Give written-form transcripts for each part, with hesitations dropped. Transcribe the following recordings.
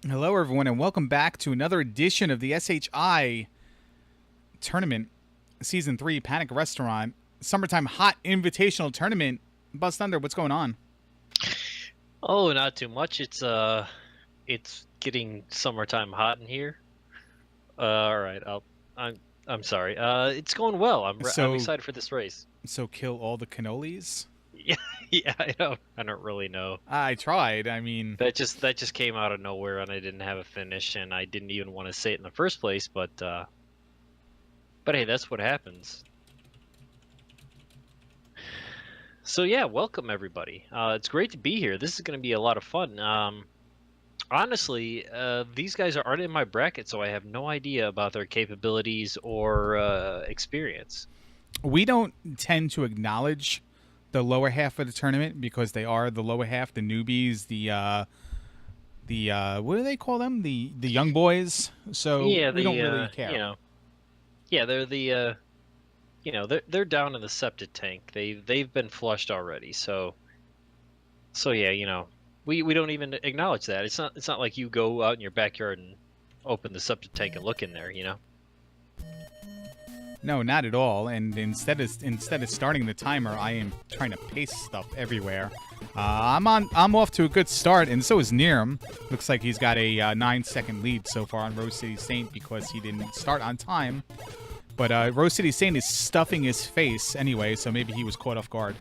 Hello, everyone, and welcome back to another edition of the SHI Tournament Season 3 Panic Restaurant Summertime Hot Invitational Tournament. Buzz Thunder, what's going on? Oh, not too much. It's getting summertime hot in here. All right, I'm sorry. It's going well. I'm excited for this race. So kill all the cannolis? Yeah, yeah. I don't really know. I tried. I mean, That just came out of nowhere, and I didn't have a finish, and I didn't even want to say it in the first place. But hey, that's what happens. So yeah, welcome everybody. It's great to be here. This is going to be a lot of fun. Honestly, these guys aren't in my bracket, so I have no idea about their capabilities or experience. we don't tend to acknowledge the lower half of the tournament because they are the lower half, the newbies, the what do they call them? The young boys. So Yeah, we don't really care. Yeah, they're the they're down in the septic tank. They've been flushed already. So yeah, we don't even acknowledge that. It's not like you go out in your backyard and open the septic tank and look in there. No, not at all. And instead of starting the timer, I am trying to paste stuff everywhere. I'm off to a good start, and so is Neerrm. Looks like he's got a 9-second lead so far on RoseCitySaint because he didn't start on time. But RoseCitySaint is stuffing his face anyway, so maybe he was caught off guard.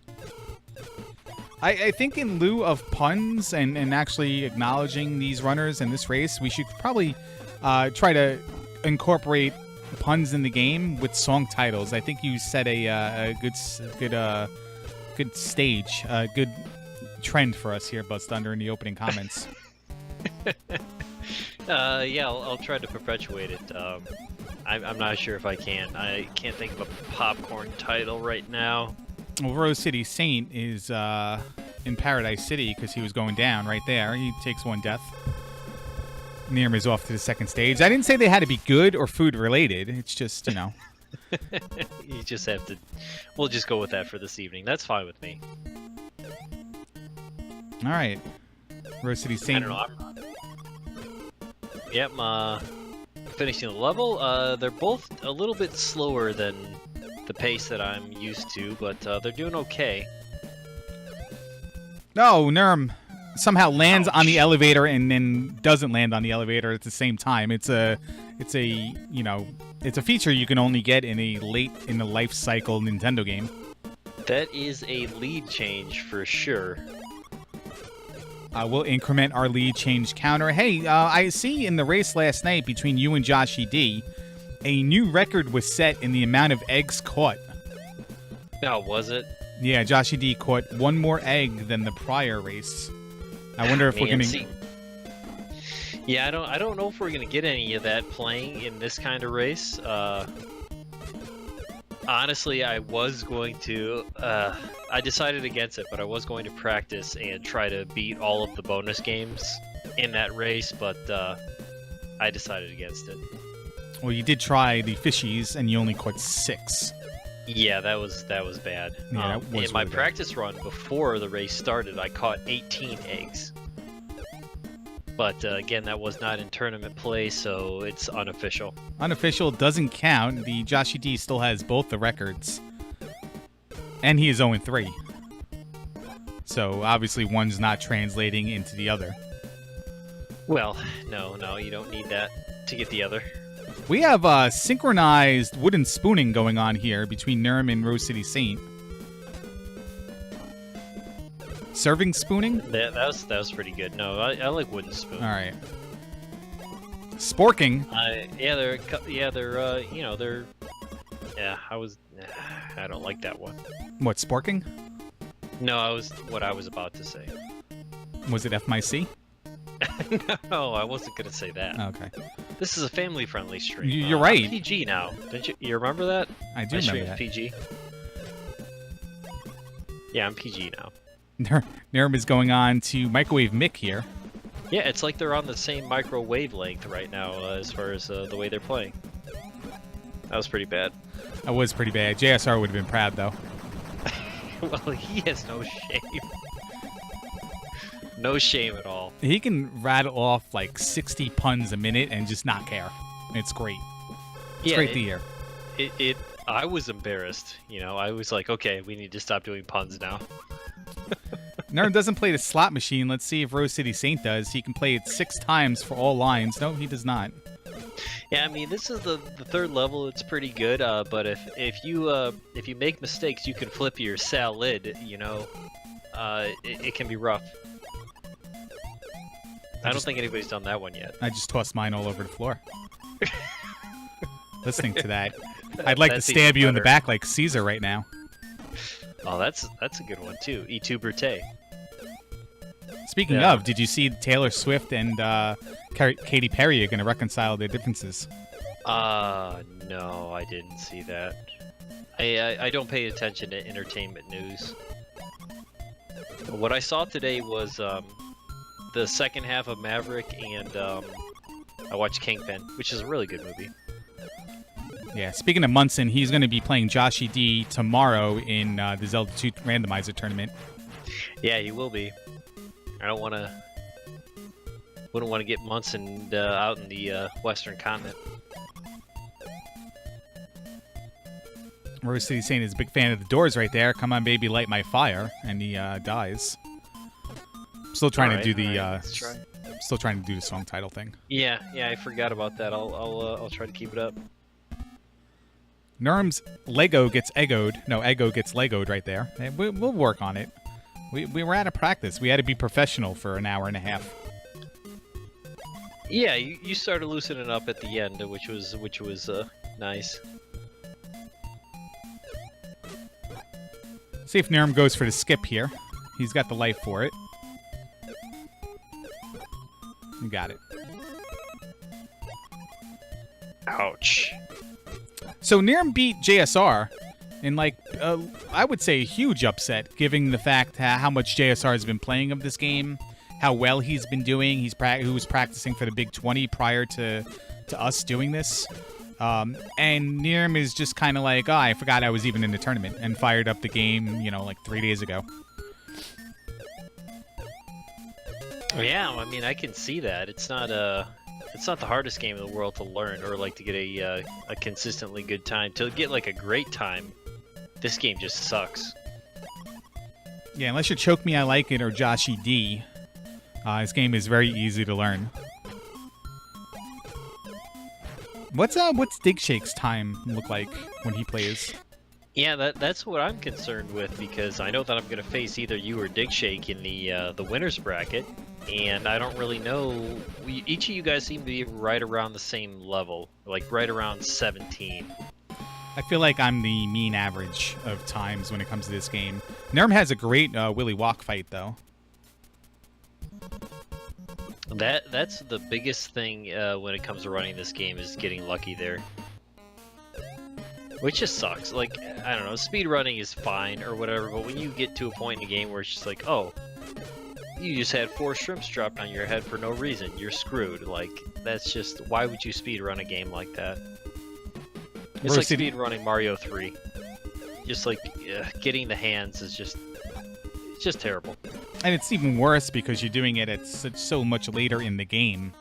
I think in lieu of puns and actually acknowledging these runners in this race, we should probably try to incorporate puns in the game with song titles. I think you set a good stage, good trend for us here, Buzz Thunder, in the opening comments. Yeah, I'll try to perpetuate it. I'm not sure if I can. I can't think of a popcorn title right now. Well, RoseCitySaint is in Paradise City because he was going down right there. He takes one death. Neerrm is off to the second stage. I didn't say they had to be good or food related. It's just, You just have to. We'll just go with that for this evening. That's fine with me. All right. RoseCitySaint. I don't know. Yep. Finishing the level. They're both a little bit slower than the pace that I'm used to, but they're doing okay. No, Neerrm somehow lands on the elevator and then doesn't land on the elevator at the same time. It's a feature you can only get in a late in the life cycle Nintendo game. That is a lead change for sure. We'll increment our lead change counter. Hey, I see in the race last night between you and Joshy D, a new record was set in the amount of eggs caught. Oh, was it? Yeah, Joshy D caught one more egg than the prior race. I wonder if we're gonna. Yeah, I don't know if we're gonna get any of that playing in this kind of race. Honestly, I was going to. I decided against it, but I was going to practice and try to beat all of the bonus games in that race, but I decided against it. Well, you did try the fishies, and you only caught 6. Yeah, that was bad. Yeah, that was in my really practice run before the race started, I caught 18 eggs. But again, that was not in tournament play, so it's unofficial. Unofficial doesn't count. The Joshy D still has both the records. And he is 0-3. So obviously one's not translating into the other. Well, no, you don't need that to get the other. We have synchronized wooden spooning going on here between Neerrm and RoseCitySaint. Serving spooning? That was pretty good. No, I like wooden spoon. All right. Sporking? I don't like that one. What, sporking? No, what I was about to say. Was it FMIC? No, I wasn't gonna say that. Okay. This is a family-friendly stream. You're right. I'm PG now. Don't you remember that? I do remember that. PG. Yeah, I'm PG now. Neerrm is going on to Microwave Mick here. Yeah, it's like they're on the same micro wavelength right now as far as the way they're playing. That was pretty bad. That was pretty bad. JSR would have been proud, though. Well, he has no shame. No shame at all. He can rattle off like 60 puns a minute and just not care. It's great. It's great to hear. I was embarrassed. You know, I was like, okay, we need to stop doing puns now. Neerrm doesn't play the slot machine. Let's see if RoseCitySaint does. He can play it 6 times for all lines. No, he does not. Yeah, I mean, this is the third level. It's pretty good. But if you make mistakes, you can flip your salad. You know, it can be rough. I don't think anybody's done that one yet. I just tossed mine all over the floor. Listening to that, I'd like to stab you in the back like Caesar right now. Oh, that's a good one too. E2 Brute. Speaking of, did you see Taylor Swift and Katy Perry are going to reconcile their differences? No, I didn't see that. I don't pay attention to entertainment news. What I saw today was the second half of Maverick, and I watched Kingpin, which is a really good movie. Yeah, speaking of Munson, he's going to be playing Joshy D tomorrow in the Zelda 2 randomizer tournament. Yeah, he will be. I wouldn't want to get Munson out in the Western continent. RoseCitySaint is a big fan of the Doors right there. Come on, baby, light my fire, and he dies. Still trying to do the still trying to do the song title thing. Yeah, I forgot about that. I'll try to keep it up. Neerrm's Lego gets eggoed. No, Eggo gets Legoed right there. We'll work on it. We were out of practice. We had to be professional for an hour and a half. Yeah, you started loosening up at the end, which was nice. See if Neerrm goes for the skip here. He's got the life for it. You got it. Ouch. So Neerrm beat JSR in, like, I would say a huge upset, given the fact how much JSR has been playing of this game, how well he's been doing. He was practicing for the Big 20 prior to us doing this. And Neerrm is just kind of like, oh, I forgot I was even in the tournament, and fired up the game, you know, like 3 days ago. Yeah, I mean, I can see that. It's not the hardest game in the world to learn or like to get a consistently good time. To get like a great time, this game just sucks. Yeah, unless you're Choke Me I Like It or Joshy D, this game is very easy to learn. What's Dig Shake's time look like when he plays? Yeah, that's what I'm concerned with, because I know that I'm going to face either you or Dig Shake in the winners bracket, and I don't really know. Each of you guys seem to be right around the same level, like right around 17. I feel like I'm the mean average of times when it comes to this game. Neerrm has a great Willy Walk fight, though. That's the biggest thing when it comes to running this game, is getting lucky there. Which just sucks. Like, I don't know, speedrunning is fine or whatever, but when you get to a point in the game where it's just like, oh, you just had 4 shrimps dropped on your head for no reason, you're screwed. Like, that's just, why would you speedrun a game like that? It's like speedrunning Mario 3. Just like, getting the hands is just, it's just terrible. And it's even worse because you're doing it at so much later in the game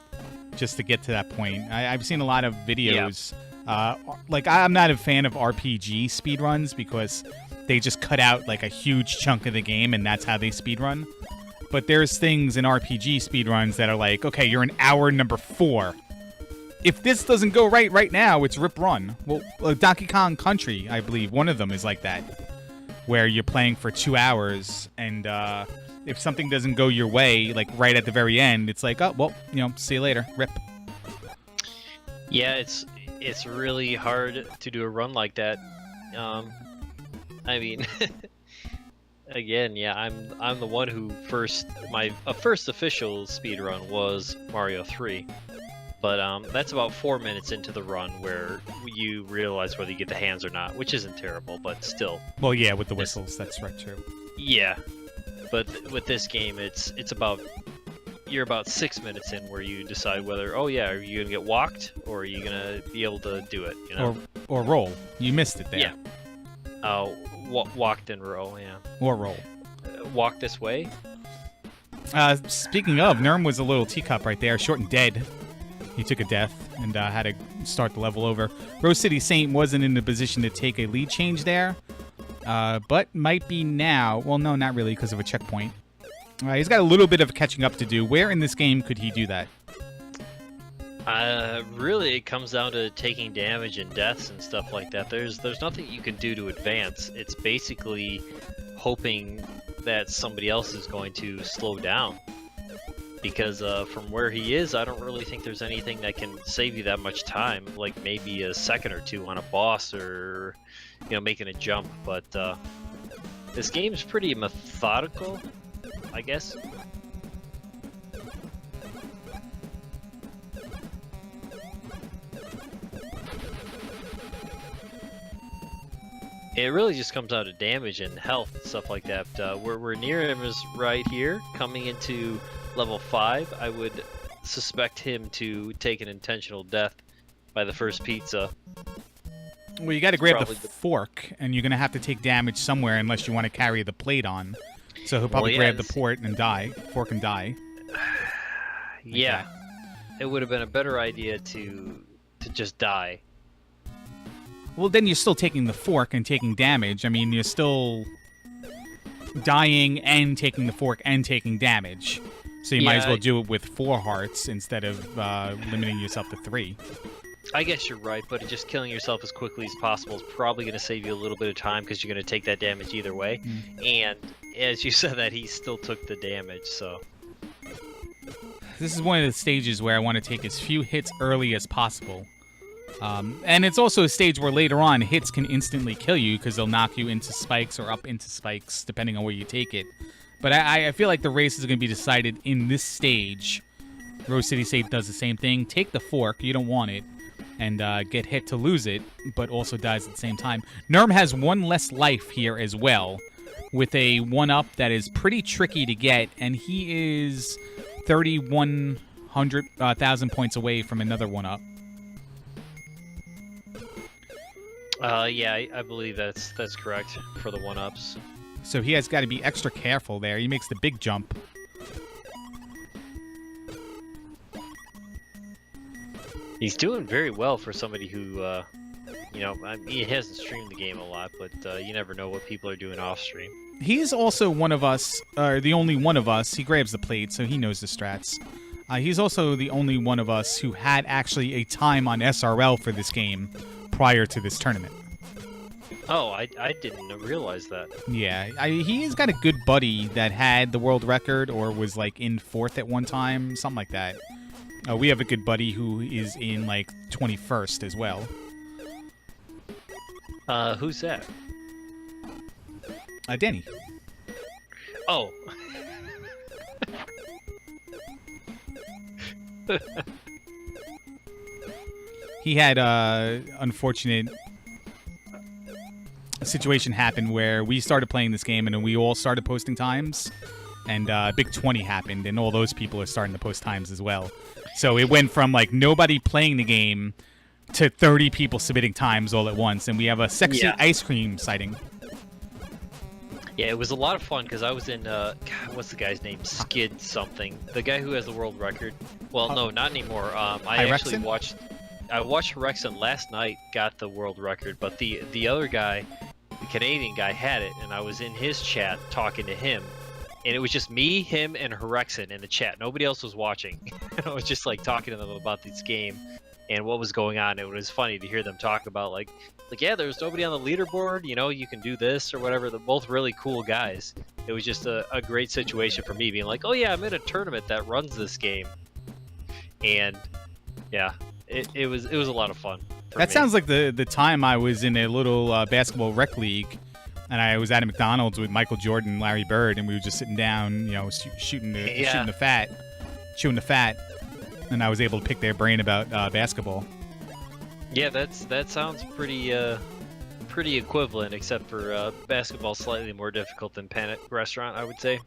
just to get to that point. I've seen a lot of videos. Yeah. Like, I'm not a fan of RPG speedruns because they just cut out like a huge chunk of the game and that's how they speedrun. But there's things in RPG speedruns that are like, okay, you're in hour number 4. If this doesn't go right now, it's rip run. Well, Donkey Kong Country, I believe, one of them is like that, where you're playing for 2 hours and if something doesn't go your way, like right at the very end, it's like, oh, well, you know, see you later, rip. Yeah, it's really hard to do a run like that. I mean, again, yeah, I'm the one who my first official speed run was Mario 3, but that's about 4 minutes into the run where you realize whether you get the hands or not, which isn't terrible, but still. Well, yeah, with the whistles, that's right, true. Yeah, but with this game, it's about. You're about 6 minutes in where you decide whether, oh yeah, are you gonna get walked or are you gonna be able to do it? You know? Or roll. You missed it there. Yeah. Oh, walked and roll. Yeah. Or roll. Walk this way. Speaking of, Neerrm was a little teacup right there, short and dead. He took a death and had to start the level over. RoseCitySaint wasn't in a position to take a lead change there, but might be now. Well, no, not really, because of a checkpoint. He's got a little bit of catching up to do. Where in this game could he do that? Really, it comes down to taking damage and deaths and stuff like that. There's nothing you can do to advance. It's basically hoping that somebody else is going to slow down. Because from where he is, I don't really think there's anything that can save you that much time. Like maybe a second or two on a boss, or making a jump. But this game's pretty methodical, I guess. It really just comes out of damage and health and stuff like that. Where Neerrm is right here, coming into level 5, I would suspect him to take an intentional death by the first pizza. Well, you got to grab the fork, and you're going to have to take damage somewhere unless you want to carry the plate on. So he'll probably grab the fork and die. Yeah, it would have been a better idea to just die. Well, then you're still taking the fork and taking damage. I mean, you're still dying and taking the fork and taking damage. So you might as well do it with 4 hearts instead of limiting yourself to 3. I guess you're right, but just killing yourself as quickly as possible is probably going to save you a little bit of time because you're going to take that damage either way. And as you said that, he still took the damage, so... This is one of the stages where I want to take as few hits early as possible. And it's also a stage where later on hits can instantly kill you because they'll knock you into spikes or up into spikes depending on where you take it. But I feel like the race is going to be decided in this stage. RoseCitySaint does the same thing. Take the fork, you don't want it, and get hit to lose it, but also dies at the same time. Neerrm has 1 less life here as well, with a 1-up that is pretty tricky to get, and he is 3,100,000 points away from another 1-up. Yeah, I believe that's correct for the 1-ups. So he has got to be extra careful there. He makes the big jump. He's doing very well for somebody who, he hasn't streamed the game a lot, but you never know what people are doing off stream. He's also one of us, the only one of us. He grabs the plate, so he knows the strats. He's also the only one of us who had actually a time on SRL for this game prior to this tournament. Oh, I didn't realize that. Yeah, he's got a good buddy that had the world record or was like in 4th at one time, something like that. We have a good buddy who is in like 21st as well. Who's that? Danny. Oh. He had unfortunate situation happen where we started playing this game and then we all started posting times, and Big 20 happened, and all those people are starting to post times as well. So it went from like nobody playing the game to 30 people submitting times all at once, and we have a sexy ice cream sighting. Yeah, it was a lot of fun because I was in, God, what's the guy's name? Skid something. The guy who has the world record. Well, no, not anymore. I actually watched Rexon last night, got the world record, but the other guy, the Canadian guy, had it, and I was in his chat talking to him. And it was just me, him, and Rexon in the chat. Nobody else was watching. I was just like talking to them about this game and what was going on. It was funny to hear them talk about like yeah, there was nobody on the leaderboard. You can do this or whatever. They're both really cool guys. It was just a great situation for me, being like, oh yeah, I'm in a tournament that runs this game, and yeah, it was a lot of fun. That sounds like the time I was in a little basketball rec league. And I was at a McDonald's with Michael Jordan and Larry Bird, and we were just sitting down, shooting the fat, chewing the fat, and I was able to pick their brain about basketball. Yeah, that sounds pretty equivalent, except for basketball slightly more difficult than Panic Restaurant, I would say.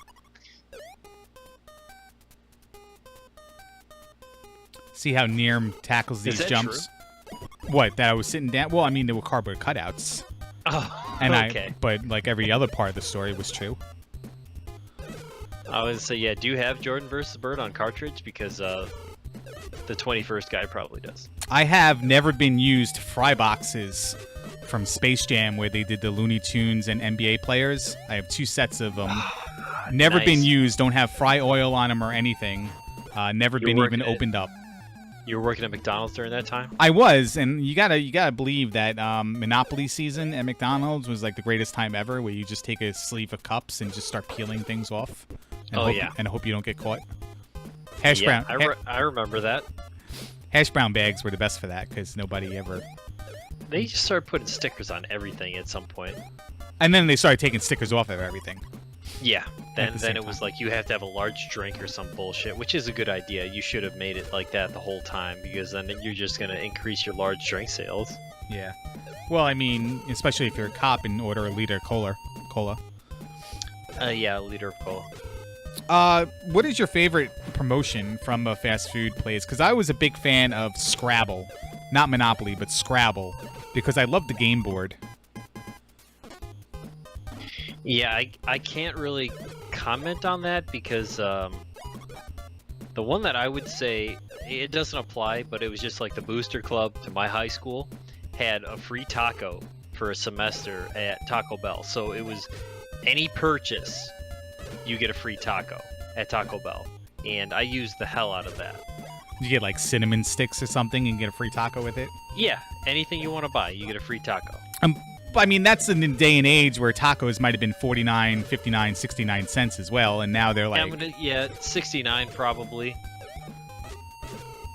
See how Neerrm tackles these jumps? True? What? That I was sitting down? Well, I mean, there were cardboard cutouts. Oh, and okay. But like every other part of the story was true. I would say, yeah. Do you have Jordan versus Bird on cartridge? Because the 21st guy probably does. I have never been used fry boxes from Space Jam where they did the Looney Tunes and NBA players. I have 2 sets of them. Never Nice. been used. Don't have fry oil on them or anything. Never been even opened up. You were working at McDonald's during that time? I was, and you gotta believe that Monopoly season at McDonald's was like the greatest time ever, where you just take a sleeve of cups and just start peeling things off. And and hope you don't get caught. Hash brown. I remember that. Hash brown bags were the best for that because nobody ever. They just started putting stickers on everything at some point. And then they started taking stickers off of everything. Yeah. Then same it was like you have to have a large drink or some bullshit, which is a good idea. You should have made it like that the whole time because then you're just gonna increase your large drink sales. Yeah. Well, I mean, especially if you're a cop and order a liter of cola. Yeah, a liter of cola. What is your favorite promotion from a fast food place? Because I was a big fan of Scrabble. Not Monopoly, but Scrabble. Because I love the game board. Yeah, I can't really comment on that because the one that I would say, it doesn't apply, but it was just like the booster club to my high school had a free taco for a semester at Taco Bell. So it was any purchase, you get a free taco at Taco Bell. And I used the hell out of that. You get like cinnamon sticks or something and get a free taco with it? Yeah, anything you want to buy, you get a free taco. I mean, that's in the day and age where tacos might have been 49, 59, 69 cents as well, and now they're like... Yeah, 69 probably.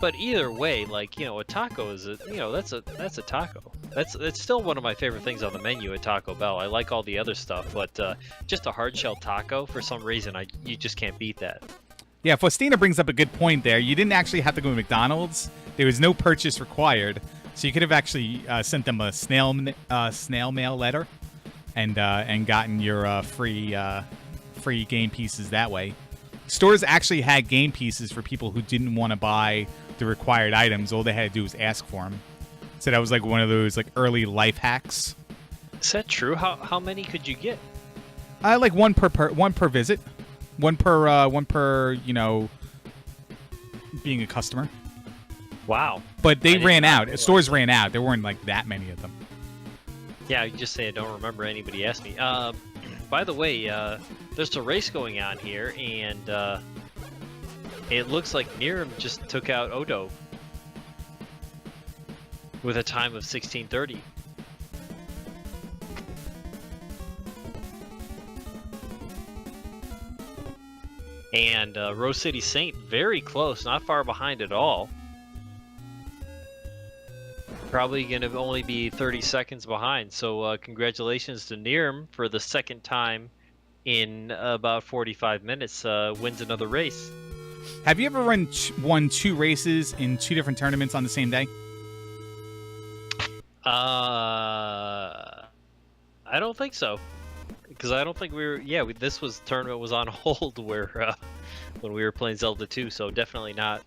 But either way, like, a taco is that's a taco. That's still one of my favorite things on the menu at Taco Bell. I like all the other stuff, but just a hard shell taco, for some reason, you just can't beat that. Yeah, Faustina brings up a good point there. You didn't actually have to go to McDonald's. There was no purchase required, so you could have actually sent them a snail mail letter and gotten your free game pieces that way. Stores actually had game pieces for people who didn't want to buy the required items. All they had to do was ask for them. So that was like one of those like early life hacks. Is that true? How many could you get? Like one per visit. One per being a customer. Wow. But they ran out. Stores ran out. There weren't like that many of them. Yeah, I just say I don't remember anybody asked me. By the way, there's a race going on here, and it looks like Neerrm just took out Odo with a time of 16:30. And RoseCitySaint very close, not far behind at all. Probably going to only be 30 seconds behind. So congratulations to Neerrm for the second time in about 45 minutes. Wins another race. Have you ever won 2 races in 2 different tournaments on the same day? I don't think so. Because I don't think we were... Yeah, this tournament was on hold where when we were playing Zelda 2, so definitely not.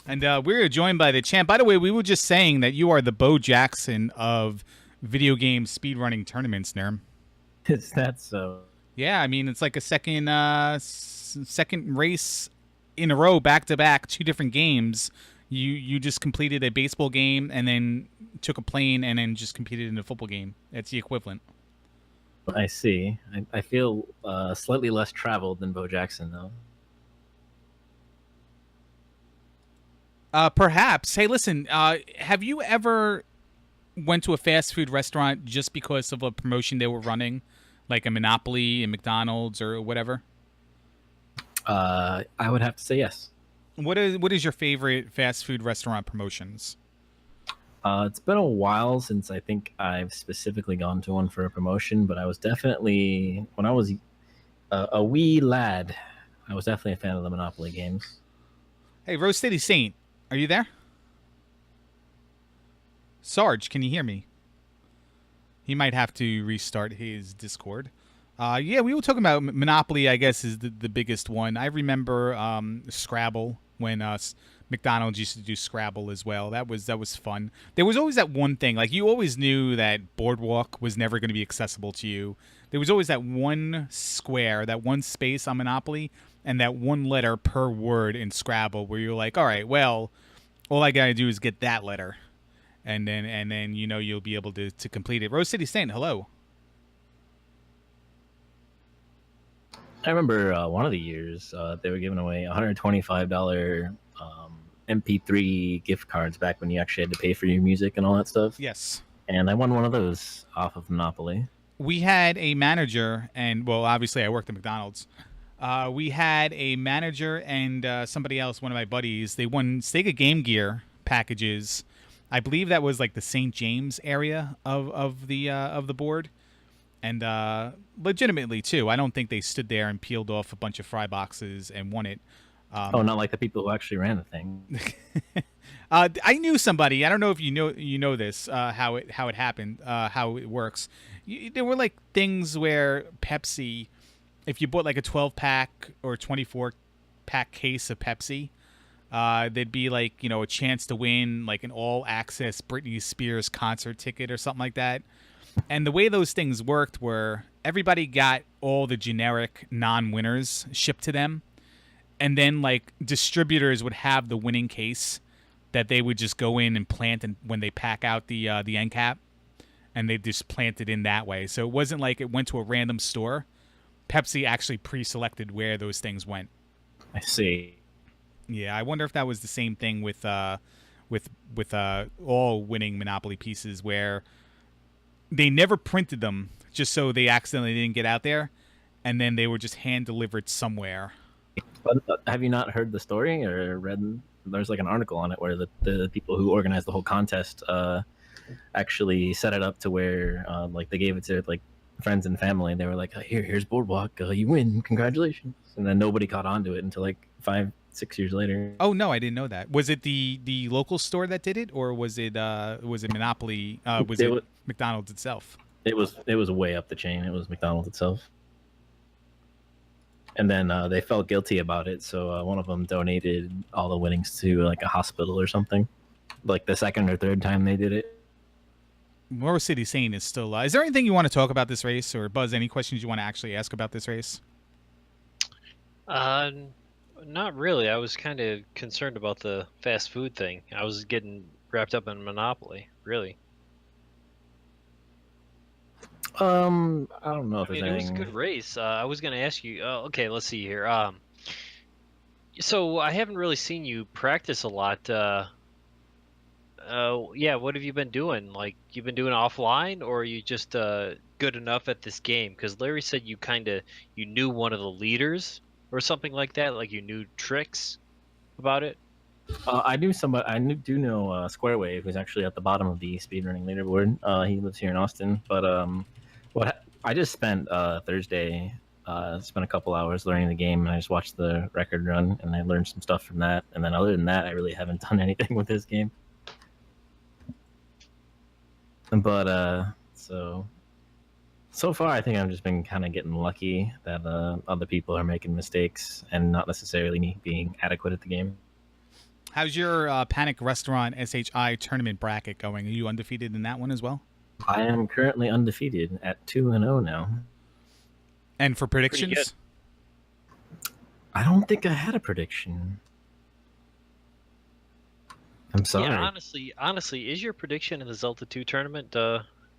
And we're joined by the champ. By the way, we were just saying that you are the Bo Jackson of video game speedrunning tournaments, Neerrm. Is that so? Yeah, I mean, it's like a second race in a row, back-to-back, 2 different games. You just completed a baseball game and then took a plane and then just competed in a football game. That's the equivalent. I see. I feel slightly less traveled than Bo Jackson, though. Perhaps. Hey, listen, have you ever went to a fast food restaurant just because of a promotion they were running, like a Monopoly, a McDonald's, or whatever? I would have to say yes. What is your favorite fast food restaurant promotions? It's been a while since I think I've specifically gone to one for a promotion, but I was definitely, when I was a wee lad, I was definitely a fan of the Monopoly games. Hey, RoseCitySaint, are you there? Sarge, can you hear me? He might have to restart his Discord. Yeah, we were talking about Monopoly, I guess, is the biggest one. I remember Scrabble when McDonald's used to do Scrabble as well. That was fun. There was always that one thing, like you always knew that Boardwalk was never going to be accessible to you. There was always that one square, that one space on Monopoly, and that one letter per word in Scrabble where you're like, all right, well, all I got to do is get that letter. And then you'll be able to complete it. RoseCitySaint, hello. I remember one of the years they were giving away $125 MP3 gift cards back when you actually had to pay for your music and all that stuff. Yes. And I won one of those off of Monopoly. We had a manager, and well, obviously I worked at McDonald's. We had a manager and somebody else, one of my buddies. They won Sega Game Gear packages. I believe that was like the St. James area of the board, and legitimately too. I don't think they stood there and peeled off a bunch of fry boxes and won it. Not like the people who actually ran the thing. I knew somebody. I don't know if you know this. How it happened. How it works. There were like things where Pepsi, if you bought like a 12-pack or 24-pack case of Pepsi, there'd be like a chance to win like an all-access Britney Spears concert ticket or something like that. And the way those things worked were everybody got all the generic non-winners shipped to them. And then, like, distributors would have the winning case that they would just go in and plant when they pack out the end cap, and they just plant it in that way. So it wasn't like it went to a random store. Pepsi actually pre-selected where those things went. I see. Yeah, I wonder if that was the same thing with all winning Monopoly pieces, where they never printed them just so they accidentally didn't get out there, and then they were just hand delivered somewhere. But have you not heard the story or read? There's like an article on it where the people who organized the whole contest actually set it up to where like they gave it to like friends and family. They were like, here's Boardwalk, you win, congratulations. And then nobody caught on to it until like 5-6 years later. Oh no, I didn't know that. Was it the local store that did it, or was it Monopoly? Was it McDonald's itself? It was way up the chain. It was McDonald's itself. And then they felt guilty about it, so one of them donated all the winnings to like a hospital or something. Like the second or third time they did it. RoseCitySaint is still. Is there anything you want to talk about this race, or Buzz? Any questions you want to actually ask about this race? Not really. I was kind of concerned about the fast food thing. I was getting wrapped up in Monopoly, really. I don't know if I mean, it was a good race. I was going to ask you. Okay, let's see here. So I haven't really seen you practice a lot. Yeah, what have you been doing? Like, you've been doing offline, or are you just good enough at this game? Because Larry said you knew one of the leaders or something like that. Like you knew tricks about it. I do know Squarewave, who's actually at the bottom of the speedrunning leaderboard. He lives here in Austin, but I just spent Thursday spent a couple hours learning the game, and I just watched the record run, and I learned some stuff from that. And then other than that, I really haven't done anything with this game. But so far, I think I've just been kind of getting lucky that other people are making mistakes and not necessarily me being adequate at the game. How's your Panic Restaurant SHITournament bracket going? Are you undefeated in that one as well? I am currently undefeated at 2-0 now. And for predictions? I don't think I had a prediction. I'm sorry. Yeah, honestly, is your prediction in the Zelda 2 tournament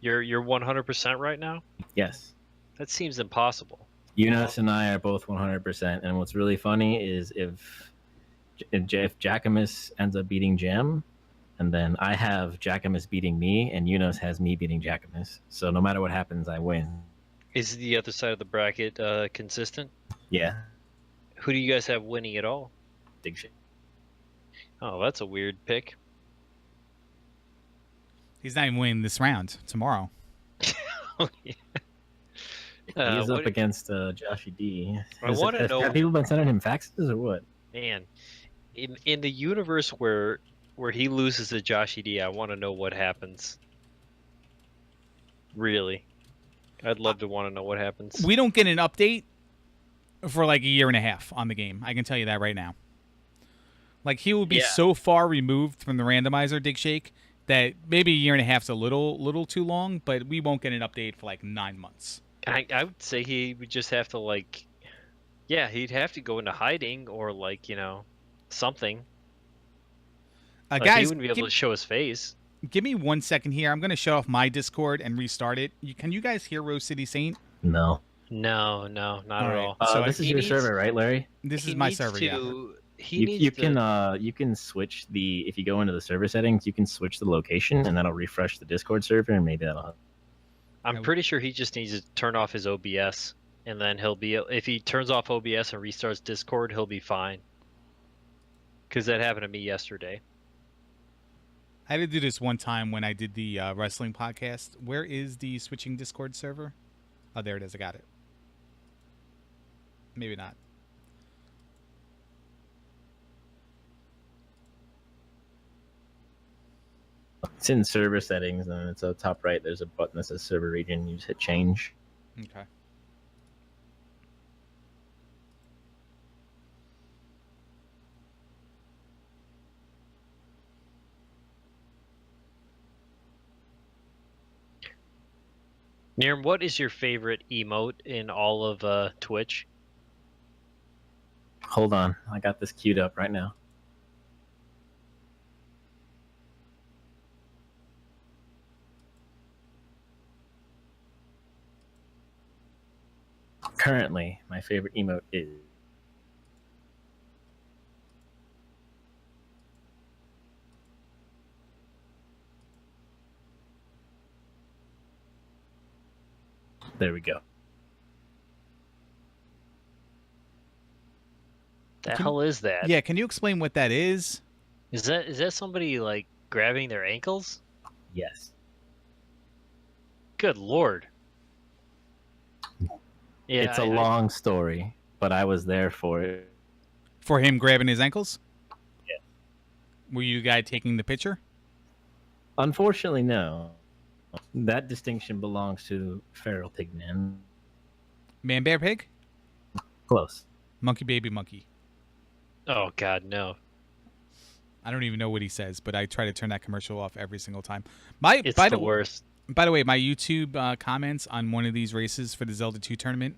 you're 100% right now? Yes. That seems impossible. Eunice and I are both 100%, and what's really funny is if Jackamus ends up beating Jam, and then I have Jackamus beating me, and Eunice has me beating Jackamus. So no matter what happens, I win. Is the other side of the bracket consistent? Yeah. Who do you guys have winning it all? Big shit. Oh, that's a weird pick. He's not even winning this round tomorrow. Oh, yeah. He's up against Joshy D. I want to know. Have people been sending him faxes or what? Man, in the universe where he loses to Joshy D, I want to know what happens. Really, I'd love to want to know what happens. We don't get an update for like a year and a half on the game. I can tell you that right now. Like he will be Yeah. so far removed from the randomizer, Dig Shake, that maybe a year and a half's a little too long, but we won't get an update for like 9 months. I would say he would just have to like, yeah, he'd have to go into hiding or like, something. Like he Guys, wouldn't be able to show his face. give me 1 second here. I'm going to shut off my Discord and restart it. Can you guys hear Rose City Saint? No. No, not All at right. all. So This is he your needs- server, right, Larry? This He is my needs server, yeah. He You, needs you to, can switch if you go into the server settings, you can switch the location, and that'll refresh the Discord server, and maybe that'll help. I'm pretty sure he just needs to turn off his OBS, and then if he turns off OBS and restarts Discord, he'll be fine. Because that happened to me yesterday. I had to do this one time when I did the wrestling podcast. Where is the switching Discord server? Oh, there it is. I got it. Maybe not. It's in server settings, and it's top right. There's a button that says server region. You just hit change. Okay. Neerrm, what is your favorite emote in all of Twitch? Hold on, I got this queued up right now. Currently, my favorite emote is there we go. The hell is that? Yeah, can you explain what that is? Is that somebody like grabbing their ankles? Yes. Good lord. Yeah, It's a long story, but I was there for it. For him grabbing his ankles? Yeah. Were you the guy taking the picture? Unfortunately, no. That distinction belongs to Feral Pigman. Man, bear, pig? Close. Monkey, baby, monkey. Oh god, no. I don't even know what he says, but I try to turn that commercial off every single time. It's the worst. By the way, my YouTube comments on one of these races for the Zelda 2 tournament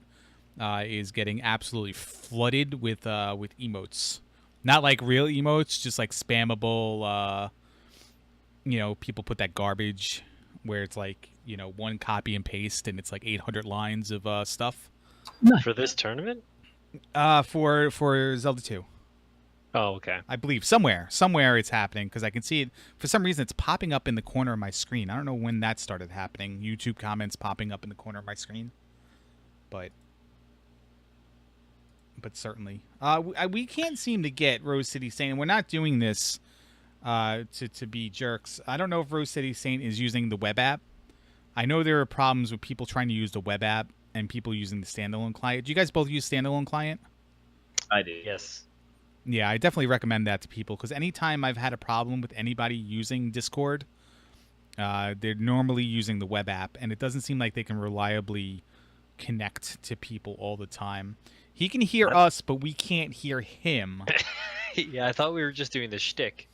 is getting absolutely flooded with emotes. Not like real emotes, just like spammable. People put that garbage where it's like one copy and paste, and it's like 800 lines of stuff. For this tournament? For Zelda 2. Oh, okay. I believe somewhere it's happening because I can see it. For some reason, it's popping up in the corner of my screen. I don't know when that started happening. YouTube comments popping up in the corner of my screen, but certainly, we can't seem to get Rose City Saint. We're not doing this to be jerks. I don't know if Rose City Saint is using the web app. I know there are problems with people trying to use the web app and people using the standalone client. Do you guys both use standalone client? I do. Yes. Yeah, I definitely recommend that to people because anytime I've had a problem with anybody using Discord, they're normally using the web app, and it doesn't seem like they can reliably connect to people all the time. He can hear us, but we can't hear him. Yeah, I thought we were just doing the shtick.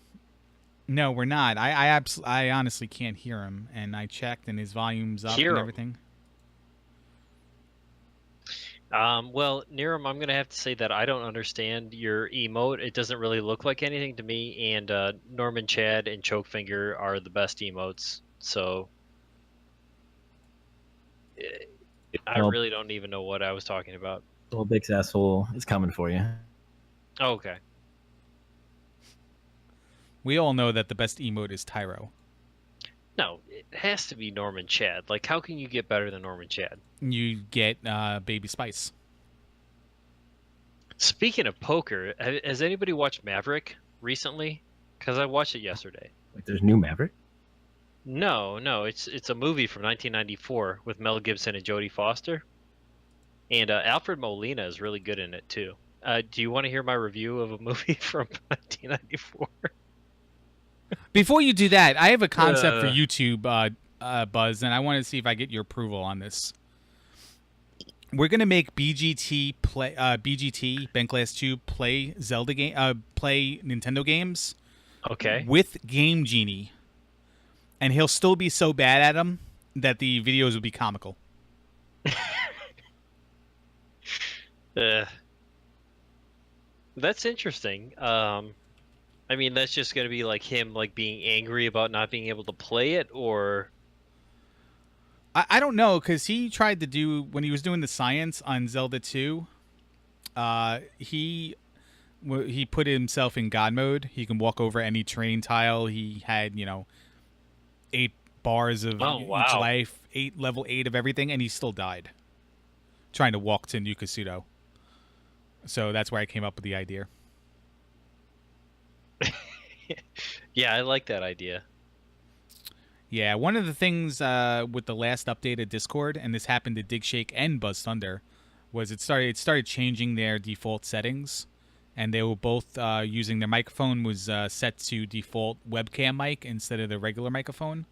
No, we're not. I honestly can't hear him, and I checked, and his volume's up and everything. Well, Neerrm, I'm going to have to say that I don't understand your emote. It doesn't really look like anything to me, and Norman Chad and Chokefinger are the best emotes, so I really don't even know what I was talking about. Little Big's asshole is coming for you. Oh, okay. We all know that the best emote is Tyro. No, it has to be Norman Chad. Like, how can you get better than Norman Chad? You get Baby Spice. Speaking of poker, has anybody watched Maverick recently? Because I watched it yesterday. Like, there's new Maverick? No, it's a movie from 1994 with Mel Gibson and Jodie Foster, and Alfred Molina is really good in it too. Do you want to hear my review of a movie from 1994? Before you do that, I have a concept for YouTube, Buzz, and I want to see if I get your approval on this. we're gonna make BGT Ben Class 2 play Zelda game, play Nintendo games Okay. with Game Genie, and he'll still be so bad at them that the videos will be comical. That's interesting. I mean, that's just gonna be like him like being angry about not being able to play it, or I don't know, because he tried to do, when he was doing the science on Zelda 2, he put himself in God mode. He can walk over any terrain tile. He had, 8 bars of Oh, each wow. life, level 8 of everything, and he still died trying to walk to New Kasuto. So that's where I came up with the idea. yeah, I like that idea. Yeah, one of the things with the last update of Discord, and this happened to Dig Shake and Buzz Thunder, was it started changing their default settings, and they were both using their microphone was set to default webcam mic instead of the regular microphone.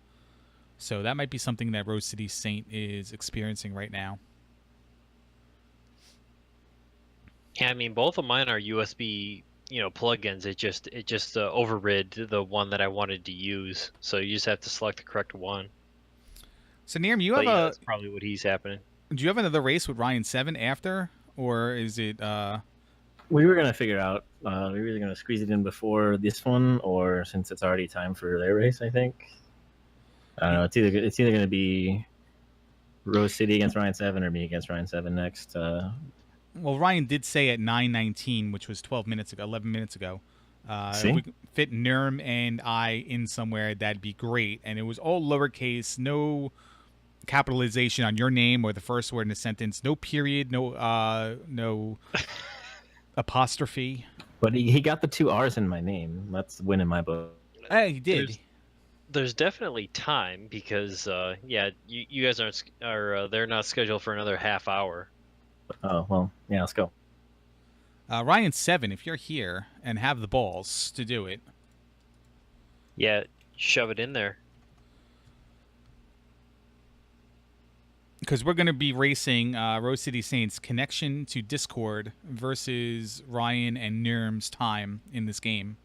So that might be something that RoseCitySaint is experiencing right now. Yeah, I mean, both of mine are USB, plugins. It just overrid the one that I wanted to use. So you just have to select the correct one. So Neerrm, But yeah, that's probably what he's happening. do you have another race with Ryan 7 after, or is it? We were gonna figure out. We were either gonna squeeze it in before this one, or since it's already time for their race, I think. I don't know. It's either gonna be Rose City against Ryan 7 or me against Ryan 7 next. Well, Ryan did say at 9:19, which was 11 minutes ago. See? If we could fit Neerrm and I in somewhere, that'd be great. And it was all lowercase, no capitalization on your name or the first word in a sentence, no period, no apostrophe. But he got the 2 R's in my name. That's the win in my book. Hey, he did. There's definitely time because you guys are they're not scheduled for another half hour. Oh well, yeah. Let's go. Ryan 7, if you're here and have the balls to do it. Yeah, shove it in there. Because we're going to be racing RoseCitySaint's connection to Discord versus Ryan and Neerrm's time in this game.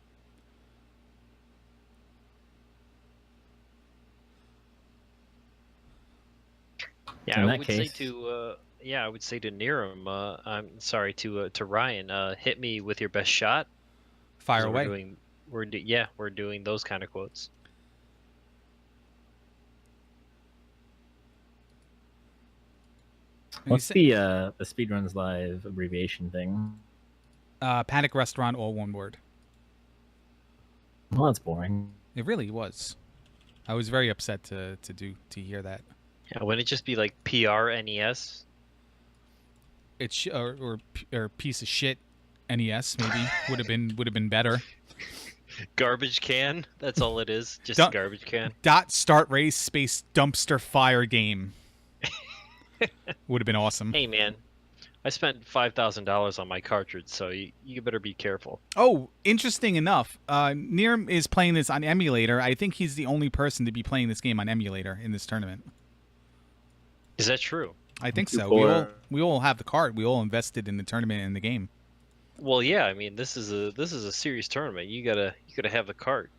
Yeah, In I that would case- say to I would say to Neerrm, I'm sorry to Ryan, hit me with your best shot. Fire 'Cause away. We're doing those kind of quotes. What's the Speedruns Live abbreviation thing? Panic Restaurant, all one word. Well, that's boring. It really was. I was very upset to hear that. Yeah, wouldn't it just be like PRNES? It's or piece of shit. NES maybe would have been better. Garbage can. That's all it is. Just Dump- garbage can. Start race space dumpster fire game. Would have been awesome. Hey man, I spent $5,000 on my cartridge, so you better be careful. Oh, interesting enough, Neerrm is playing this on emulator. I think he's the only person to be playing this game on emulator in this tournament. Is that true? I think so. Or- We all have the card. We all invested in the tournament and the game. Well, yeah. I mean, this is a serious tournament. You gotta have the cart.